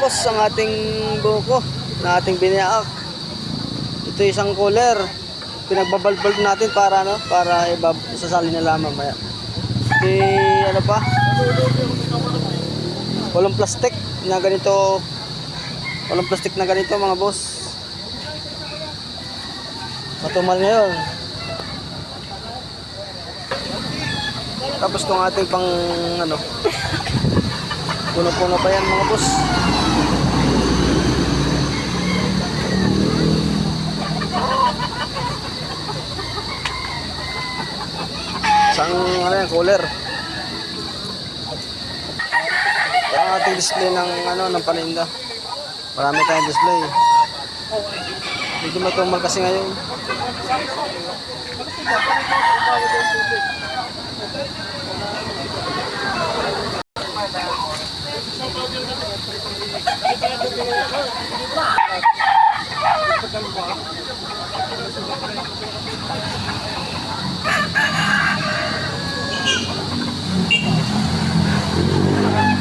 boss ang ating buko na ating biniak. Ito isang cooler. Pinagbabalbal natin para ano, para isasali na lamang mamaya. Ano pa? Walang plastic na ganito. Walang plastic na ganito mga boss. Matumal ngayon. Tapos itong ating pang ano, puno-puno pa yan mga boss. Isang ano yan, cooler. Ito ang ating display ng ano, ng paninda. Marami tayong display. Medyo matumal kasi ngayon.